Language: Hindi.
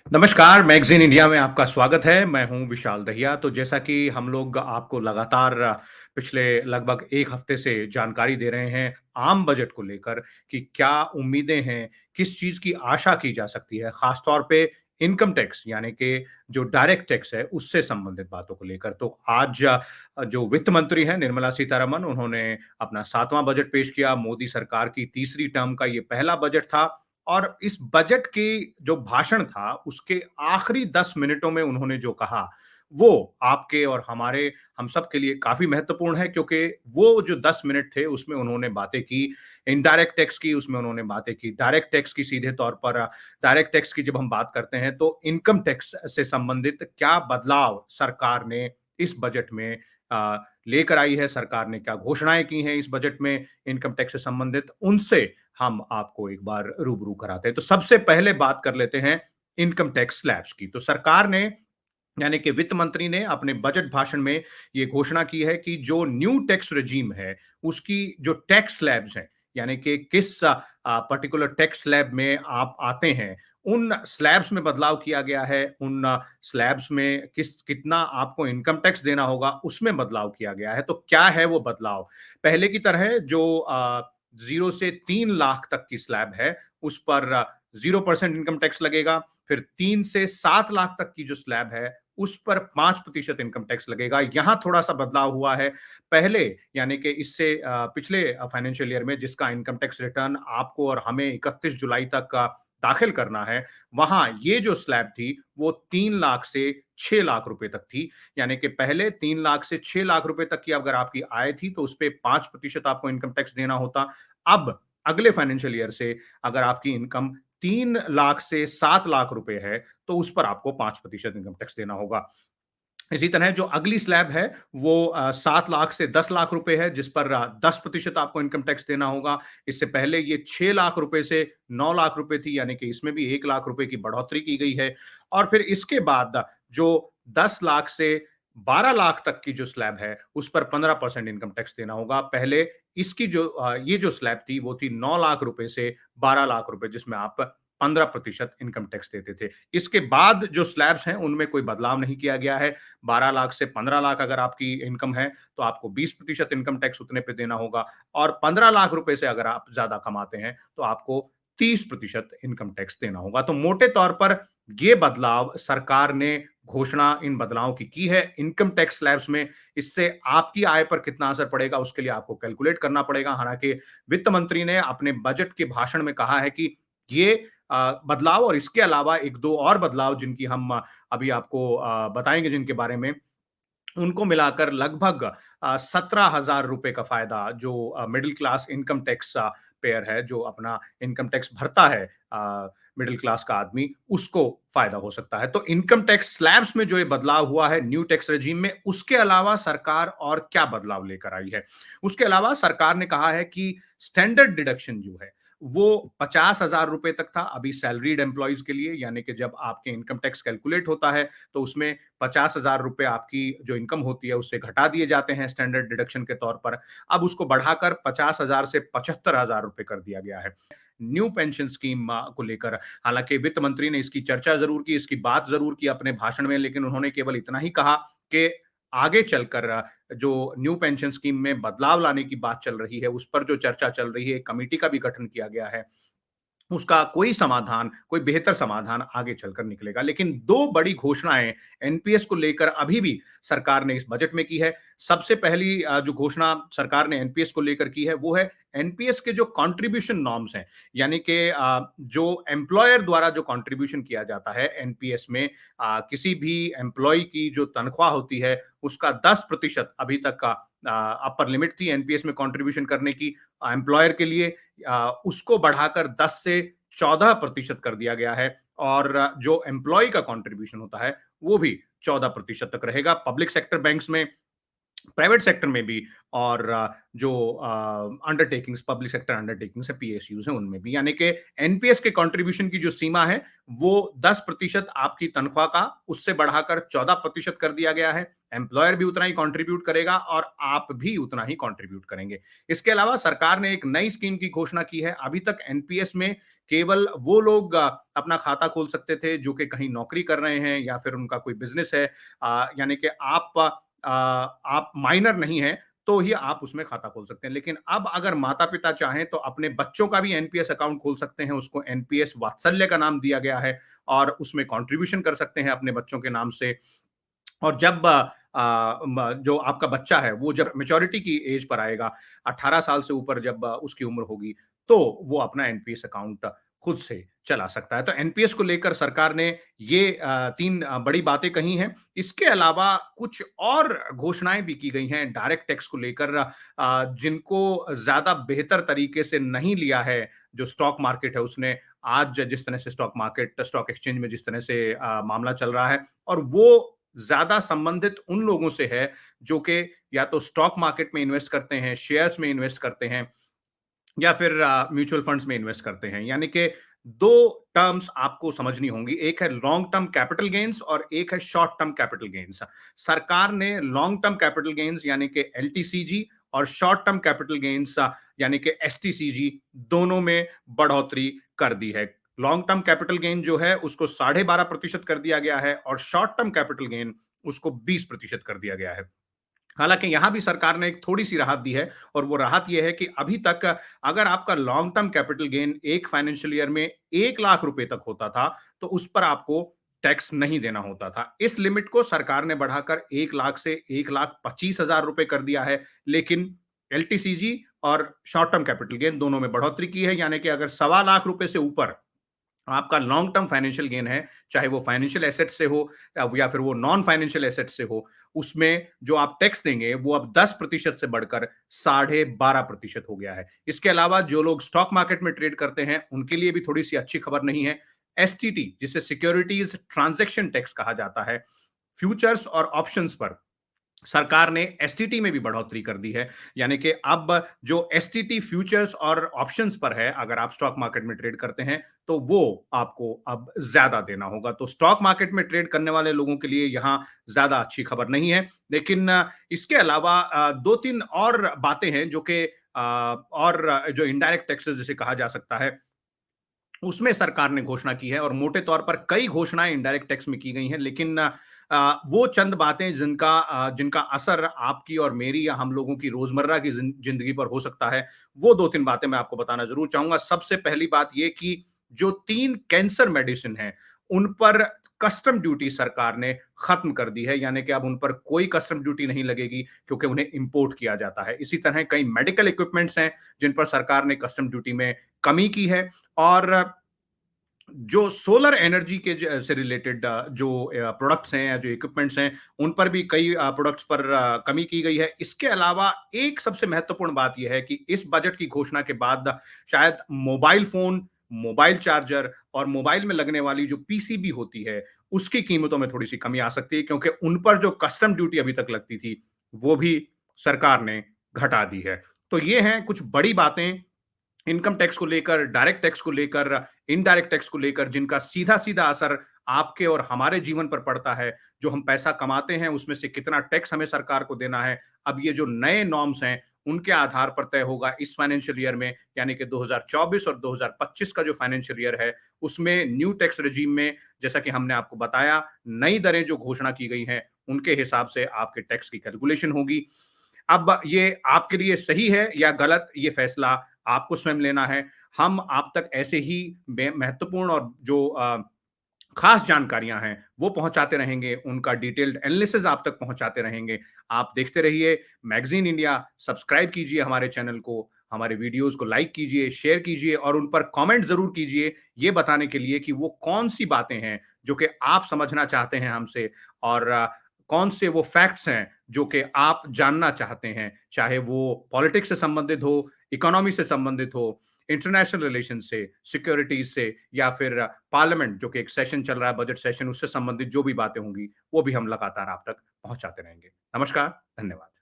नमस्कार, मैगज़ीन इंडिया में आपका स्वागत है। मैं हूँ विशाल दहिया। तो जैसा कि हम लोग आपको लगातार पिछले लगभग 1 हफ़्ते से जानकारी दे रहे हैं आम बजट को लेकर कि क्या उम्मीदें हैं, किस चीज़ की आशा की जा सकती है, ख़ास तौर पे इनकम टैक्स यानी कि जो डायरेक्ट टैक्स है, उससे संबंधित बातों को लेकर। तो आज जो वित्त मंत्री हैं निर्मला सीतारमण, उन्होंने अपना 7वां बजट पेश किया। मोदी सरकार की तीसरी टर्म का ये पहला बजट था और इस बजट की जो भाषण था, उसके आखिरी 10 मिनटों में उन्होंने जो कहा, वो आपके और हमारे हम सब के लिए काफ़ी महत्वपूर्ण है क्योंकि वो जो 10 मिनट थे, उसमें उन्होंने बातें की, इनडायरेक्ट टैक्स की, उसमें उन्होंने बातें की, डायरेक्ट टैक्स की सीधे तौर पर डायरेक्ट टैक्स की जब हम बात करते हैं, तो इनकम टैक्स से संबंधित क्या बदलाव सरकार ने इस बजट में लेकर आई है, सरकार ने क्या घोषणाएँ की हैं इस बजट में इनकम टैक्स से संबंधित, उनसे हम आपको एक बार रूबरू कराते हैं। तो सबसे पहले बात कर लेते हैं इनकम टैक्स स्लैब्स की। तो सरकार ने यानी कि वित्त मंत्री ने अपने बजट भाषण में ये घोषणा की है कि जो न्यू टैक्स रेजीम है, उसकी जो टैक्स स्लैब्स हैं, यानी कि किस पर्टिकुलर टैक्स स्लैब में आप आते हैं, उन स्लैब्स में बदलाव किया गया है। उन स्लैब्स में कितना आपको इनकम टैक्स देना होगा, उसमें बदलाव किया गया है। तो क्या है वो बदलाव? पहले की तरह जो 0 से 3 लाख तक की स्लैब है, उस पर 0% इनकम टैक्स लगेगा। फिर 3 से 7 लाख तक की जो स्लैब है, उस पर 5% इनकम टैक्स लगेगा। यहां थोड़ा-सा बदलाव हुआ है। पहले यानी कि इससे पिछले फाइनेंशियल ईयर में जिसका इनकम टैक्स रिटर्न आपको और हमें 31 जुलाई तक दाखिल करना है, वहां ये जो स्लैब थी, वो 3 लाख से 6 लाख रुपए तक थी। यानी कि पहले 3 लाख से 6 लाख रुपए तक की अगर आपकी आय थी, तो उसपे 5% आपको इनकम टैक्स देना होता। अब अगले फाइनेंशियल ईयर से अगर आपकी इनकम 3 लाख से 7 लाख रुपए है, तो उस पर आपको 5% इनकम टैक्स देना होगा। इसी तरह जो अगली स्लैब है वो 7 लाख से 10 लाख रुपए है जिस पर 10% आपको इनकम टैक्स देना होगा। इससे पहले ये 6 लाख रुपए से 9 लाख रुपए थी यानी कि इसमें भी 1 लाख रुपए की बढ़ोतरी की गई है। और फिर इसके बाद जो 10 लाख से 12 लाख तक की जो स्लैब है उस पर 15% इनकम टैक्स देना होगा। पहले इसकी जो ये जो स्लैब थी वो थी 9 लाख रुपए से 12 लाख रुपए जिसमें आप 15% इनकम टैक्स देते थे। इसके बाद जो स्लैब्स हैं उनमें कोई बदलाव नहीं किया गया है। 12 लाख से 15 लाख अगर आपकी इनकम है, तो आपको 20% इनकम टैक्स उतने पे देना होगा और 15 लाख रुपए से अगर आप ज़्यादा कमाते हैं, तो आपको 30% इनकम टैक्स देना होगा। तो मोटे तौर पर ये बदलाव सरकार ने घोषणा इन बदलावों की है इनकम टैक्स स्लैब्स में। इससे आपकी आय पर कितना असर पड़ेगा, उसके लिए आपको कैलकुलेट करना पड़ेगा। हालाँकि वित्त मंत्री ने अपने बजट के भाषण में कहा है कि ये बदलाव और इसके अलावा 1-2 और बदलाव जिनकी हम अभी आपको बताएँगे जिनके बारे में, उनको मिलाकर लगभग 17,000 रुपए का फ़ायदा जो middle class income tax payer है, जो अपना इनकम टैक्स भरता है मिडल क्लास का आदमी, उसको फ़ायदा हो सकता है। तो इनकम टैक्स स्लैब्स में जो ये बदलाव हुआ है न्यू टैक्स रेजिम में, उसके अलावा सरकार और क्या बदलाव लेकर आई है? उसके अलावा सरकार ने कहा है कि स्टैंडर्ड डिडक्शन जो है, वो 50,000 रुपए तक था अभी सैलरीड एम्प्लॉइज़ के लिए, यानी कि जब आपके इनकम टैक्स कैलकुलेट होता है, तो उसमें 50,000 रुपए आपकी जो इनकम होती है उससे घटा दिए जाते हैं स्टैंडर्ड डिडक्शन के तौर पर। अब उसको बढ़ाकर 50,000 से 75,000 रुपए कर दिया गया है। न्यू पेंशन स्कीम को लेकर हालाँकि वित्त मंत्री ने इसकी चर्चा ज़रूर की, इसकी बात ज़रूर की अपने भाषण में, लेकिन उन्होंने केवल इतना ही कहा कि आगे चलकर जो न्यू पेंशन स्कीम में बदलाव लाने की बात चल रही है, उस पर जो चर्चा चल रही है, एक कमिटी का भी गठन किया गया है। उसका कोई समाधान, कोई बेहतर समाधान आगे चलकर निकलेगा। लेकिन 2 बड़ी घोषणाएँ एनपीएस को लेकर अभी भी सरकार ने इस बजट में की है। सबसे पहली जो घोषणा सरकार ने एनपीएस को लेकर की है, वो है एनपीएस के जो कंट्रीब्यूशन नॉर्म्स हैं, यानी कि जो एम्प्लॉयर द्वारा जो कंट्रीब्यूशन किया जाता है एनपीएस में किसी भी एम्प्लॉयी की जो तनख्वाह होती है, उसका 10% अभी तक का अपर लिमिट थी एनपीएस में कंट्रीब्यूशन करने की एम्प्लॉयर के लिए उसको बढ़ाकर 10 से 14% कर दिया गया है और जो एम्प्लॉय का कंट्रीब्यूशन होता है वो भी 14% तक रहेगा। पब्लिक सेक्टर बैंक्स में प्राइवेट सेक्टर में भी और जो अंडरटेकिंग्स पब्लिक सेक्टर अंडरटेकिंग्स है, पीएसयूज़ हैं, उनमें भी। यानी कि एनपीएस के कंट्रीब्यूशन की जो सीमा है, वो 10% आपकी तनख्वाह का उससे बढ़ाकर 14% कर दिया गया है। एम्प्लॉयर भी उतना ही कंट्रीब्यूट करेगा और आप भी उतना ही कंट्रीब्यूट करेंगे। इसके अलावा सरकार ने एक नई स्कीम की घोषणा की है। अभी तक एनपीएस में केवल वो लोग अपना खाता खोल सकते थे जो कि कहीं नौकरी कर रहे हैं या फिर उनका कोई बिज़नेस है। यानी कि आप माइनर नहीं हैं, तो ही आप उसमें खाता खोल सकते हैं। लेकिन अब अगर माता-पिता चाहें तो अपने बच्चों का भी एनपीएस अकाउंट खोल सकते हैं, उसको एनपीएस वात्सल्य का नाम दिया गया है और उसमें कंट्रीब्यूशन कर सकते हैं अपने बच्चों के नाम से। और जब जो आपका बच्चा है, वो जब मैच्योरिटी की एज पर आएगा, 18 साल से ऊपर जब उसकी उम्र होगी, तो वो अपना एनपीएस अकाउंट खुद से चला सकता है। तो एनपीएस को लेकर सरकार ने ये 3 बड़ी बातें कही हैं। इसके अलावा कुछ और घोषणाएँ भी की गई हैं डायरेक्ट टैक्स को लेकर, जिनको ज़्यादा बेहतर तरीके से नहीं लिया है, जो स्टॉक मार्केट है उसने। आज जिस तरह से स्टॉक मार्केट, स्टॉक एक्सचेंज में जिस तरह से मामला चल रहा है, और वो ज़्यादा संबंधित उन लोगों से है जो कि या तो स्टॉक मार्केट में इन्वेस्ट करते हैं, शेयर्स में इन्वेस्ट करते हैं या फिर म्यूचुअल फंड्स में इन्वेस्ट करते हैं। यानी कि 2 टर्म्स आपको समझनी होंगी, एक है लॉन्ग टर्म कैपिटल गेन्स और एक है शॉर्ट टर्म कैपिटल गेन्स। सरकार ने लॉन्ग टर्म कैपिटल गेन्स यानी कि एलटीसीजी और शॉर्ट टर्म कैपिटल गेन्स यानी कि एसटीसीजी दोनों में बढ़ोतरी कर दी है। लॉन्ग टर्म कैपिटल गेन जो है उसको 12.5% कर दिया गया है और शॉर्ट टर्म कैपिटल गेन उसको 20% कर दिया गया है। हालाँकि यहाँ भी सरकार ने एक थोड़ी-सी राहत दी है और वो राहत ये है कि अभी तक अगर आपका लॉन्ग टर्म कैपिटल गेन एक फाइनेंशियल ईयर में 1 लाख रुपए तक होता था, तो उस पर आपको टैक्स नहीं देना होता था। इस लिमिट को सरकार ने बढ़ाकर 1 लाख से 1,25,000 रुपए कर दिया है, लेकिन एलटीसीजी और शॉर्ट टर्म कैपिटल गेन दोनों में बढ़ोतरी की है, यानी कि अगर सवा लाख रुपए से ऊपर आपका लॉन्ग टर्म फाइनेंशियल गेन है, चाहे वो फाइनेंशियल एसेट से हो या फिर वो नॉन फाइनेंशियल एसेट से हो, उसमें जो आप टैक्स देंगे वो अब 10% से बढ़कर 12.5% हो गया है। इसके अलावा जो लोग स्टॉक मार्केट में ट्रेड करते हैं, उनके लिए भी थोड़ी-सी अच्छी खबर नहीं है। एसटीटी जिसे सिक्योरिटीज़ ट्रांज़ैक्शन टैक्स कहा जाता है, फ्यूचर्स और ऑप्शंस पर सरकार ने एसटीटी में भी बढ़ोतरी कर दी है। यानी कि अब जो एसटीटी फ्यूचर्स और ऑप्शंस पर है, अगर आप स्टॉक मार्केट में ट्रेड करते हैं, तो वो आपको अब ज़्यादा देना होगा। तो स्टॉक मार्केट में ट्रेड करने वाले लोगों के लिए यहाँ ज़्यादा अच्छी खबर नहीं है। लेकिन इसके अलावा 2-3 और बातें हैं जो कि और जो इनडायरेक्ट टैक्सेस जिसे कहा जा सकता है, उसमें सरकार ने घोषणा की है और मोटे तौर पर कई घोषणाएँ इनडायरेक्ट टैक्स में की गई हैं, लेकिन वो चंद बातें जिनका असर आपकी और मेरी या हम लोगों की रोज़मर्रा की ज़िंदगी पर हो सकता है, वो 2-3 बातें मैं आपको बताना ज़रूर चाहूँगा। सबसे पहली बात ये कि जो 3 कैंसर मेडिसिन हैं, उन पर कस्टम ड्यूटी सरकार ने खत्म कर दी है, यानी कि अब उन पर कोई कस्टम ड्यूटी नहीं लगेगी क्योंकि उन्हें इम्पोर्ट किया जाता है। इसी तरह कई मेडिकल इक्विपमेंट्स हैं, जिन पर सरकार ने कस्टम ड्यूटी में कमी की है और जो सोलर एनर्जी के से रिलेटेड जो प्रोडक्ट्स हैं या जो इक्विपमेंट्स हैं, उन पर भी कई प्रोडक्ट्स पर कमी की गई है। इसके अलावा एक सबसे महत्वपूर्ण बात ये है कि इस बजट की घोषणा के बाद शायद मोबाइल फ़ोन, मोबाइल चार्जर और मोबाइल में लगने वाली जो पीसीबी होती है, उसकी कीमतों में थोड़ी-सी कमी आ सकती है क्योंकि उन पर जो कस्टम ड्यूटी अभी तक लगती थी, वो भी सरकार ने घटा दी है। तो ये हैं कुछ बड़ी बातें इनकम टैक्स को लेकर, डायरेक्ट टैक्स को लेकर, इनडायरेक्ट टैक्स को लेकर, जिनका सीधा-सीधा असर आपके और हमारे जीवन पर पड़ता है। जो हम पैसा कमाते हैं, उसमें से कितना टैक्स हमें सरकार को देना है। अब ये जो नए नॉर्म्स हैं, उनके आधार पर तय होगा इस फाइनेंशियल ईयर में, यानी कि 2024 और 2025 का जो फाइनेंशियल ईयर है, उसमें न्यू टैक्स रेजिम में, जैसा कि हमने आपको बताया, नई दरें जो घोषणा की गई हैं, उनके हिसाब से आपके टैक्स की कैलकुलेशन होगी। अब ये आपके लिए सही है या गलत, ये फैसला आपको स्वयं लेना है। हम आप तक ऐसे ही महत्वपूर्ण और जो खास जानकारियां हैं, वो पहुंचाते रहेंगे, उनका डिटेल्ड एनालिसिस आप तक पहुंचाते रहेंगे। आप देखते रहिए मैगज़ीन इंडिया, सब्सक्राइब कीजिए हमारे चैनल को, हमारे वीडियोज़ को लाइक कीजिए, शेयर कीजिए और उन पर कमेंट ज़रूर कीजिए, ये बताने के लिए कि वो कौन-सी बातें हैं, जो कि आप समझना चाहते हैं हमसे और कौन से वो फैक्ट्स हैं, जो कि आप जानना चाहते हैं, चाहे वो पॉलिटिक्स से संबंधित हो, इकोनॉमी से संबंधित हो, इंटरनेशनल रिलेशन से, सिक्योरिटीज़ से या फिर पार्लियामेंट जो कि एक सेशन चल रहा है, बजट सेशन, उससे संबंधित जो भी बातें होंगी, वो भी हम लगातार आप तक पहुँचाते रहेंगे। नमस्कार, धन्यवाद।